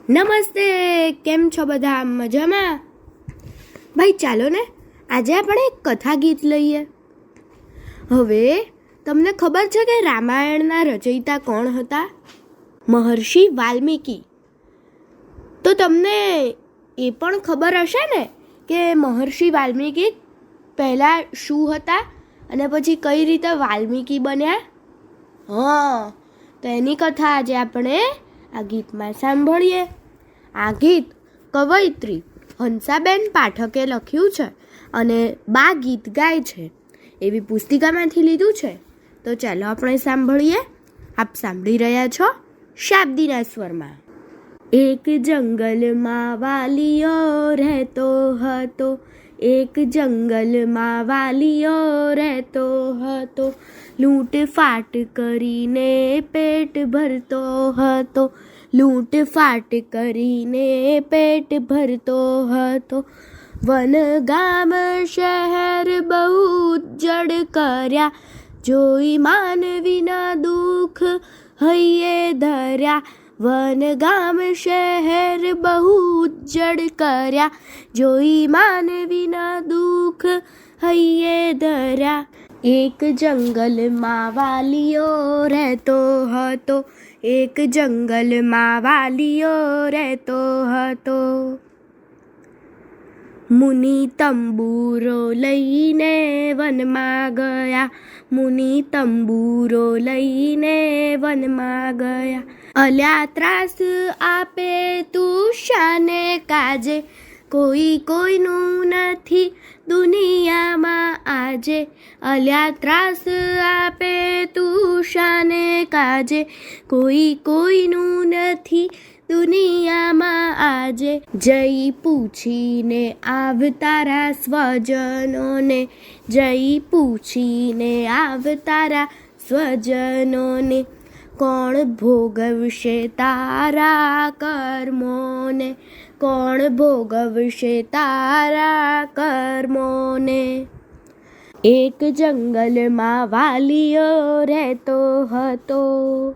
નમસ્તે, કેમ છો બધા? મજામાં? ભાઈ ચાલો ને આજે આપણે એક કથા ગીત લઈએ. હવે તમને ખબર છે કે રામાયણના રચયિતા કોણ હતા? મહર્ષિ વાલ્મીકી. તો તમને એ પણ ખબર હશે ને કે મહર્ષિ વાલ્મીકી પહેલાં શું હતા અને પછી કઈ રીતે વાલ્મીકી બન્યા? તો એની કથા આજે આપણે આ ગીતમાં સાંભળીએ. આ ગીત કવયિત્રી હંસાબેન પાઠકે લખ્યું છે અને બા ગીત ગાય છે એવી પુસ્તિકામાંથી લીધું છે. તો ચાલો આપણે સાંભળીએ. આપ સાંભળી રહ્યા છો શાબ્દીના સ્વરમાં. એક જંગલમાં વાલિયો રહેતો હતો, એક જંગલમાં વાલિયો રહેતો હતો, લૂંટફાટ કરીને પેટ ભરતો હતો, લૂંટફાટ કરીને પેટ ભરતો હતો. વન ગામ શહેર બહુ જડ કર્યા, જોઈ માનવીના દુઃખ હૈયે ધર્યા. વન ગામ શહેર બહુ જડ કર્યા, જોઈ માનવીના દુઃખ હૈયે ધર્યા. એક જંગલમાં વાલિયો રહેતો હતો, એક જંગલમાં વાલિયો રહેતો હતો. મુનિ તંબુરો લઈને વનમાં ગયા, મુનિ તંબુરો લઈને વનમાં ગયા. અલ્યા ત્રાસ આપે તું શાને કાજે, કોઈ કોઈનું નથી દુનિયામાં આજે. અલ્યા ત્રાસ આપે તું શાને કાજે, કોઈ કોઈનું નથી દુનિયામાં આજે. જઈ પૂછીને આવ તારા સ્વજનોને, જઈ પૂછીને આવ તારા સ્વજનોને. કોણ ભોગવશે તારા કર્મોને, કોણ ભોગવશે તારા કર્મોને. એક જંગલમાં વાલિયો રહેતો હતો,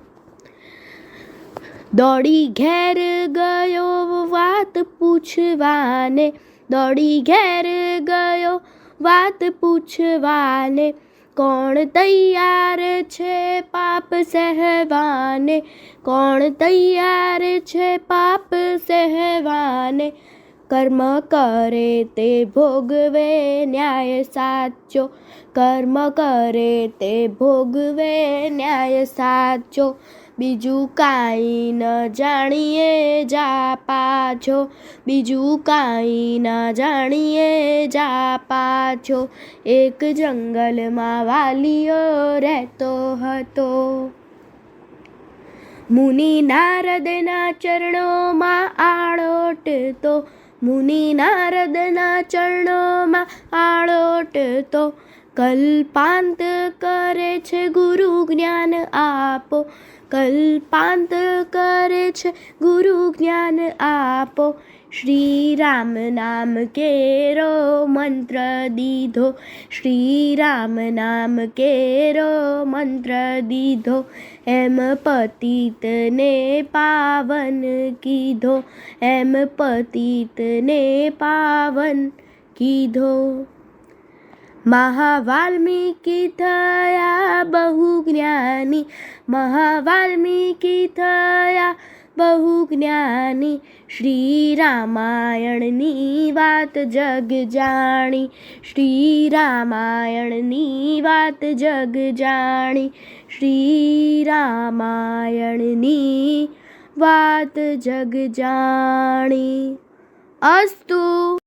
દોડી ઘેર ગયો વાત પૂછવાને, દોડી ઘેર ગયો વાત પૂછવાને. કોણ તૈયાર છે પાપ સહેવાને, કોણ તૈયાર છે પાપ સહેવાને. કર્મ કરે તે ભોગવે ન્યાય સાચો, કર્મ કરે તે ભોગવે ન્યાય સાચો. બીજું કાંઈ ન જાણીએ જા પાછો, બીજું કાંઈ ન જાણીએ જા પાછો. એક જંગલમાં વાલિયો રહેતો હતો. મુનિ નારદના ચરણોમાં આળોટતો, મુનિ નારદના ચરણોમાં આળોટતો. કલ્પાંત કરે છે ગુરુ જ્ઞાન આપો, કલ્પાંત કરે છે ગુરુ જ્ઞાન આપો. શ્રી રામ નામ કેરો મંત્ર દીધો, શ્રી રામ નામ કેરો મંત્ર દીધો. એમ પતિતને પાવન કીધો, એમ પતિતને પાવન કીધો. મહાવાલ્મીકી થયા બહુ જ્ઞાની, મહાવાલ્મીકી થયા બહુ જ્ઞાની. શ્રી રામાયણની વાત જગ જાણી, શ્રી રામાયણની વાત જગ જાણી, શ્રી રામાયણની વાત જગ જાણી. અસ્તુ.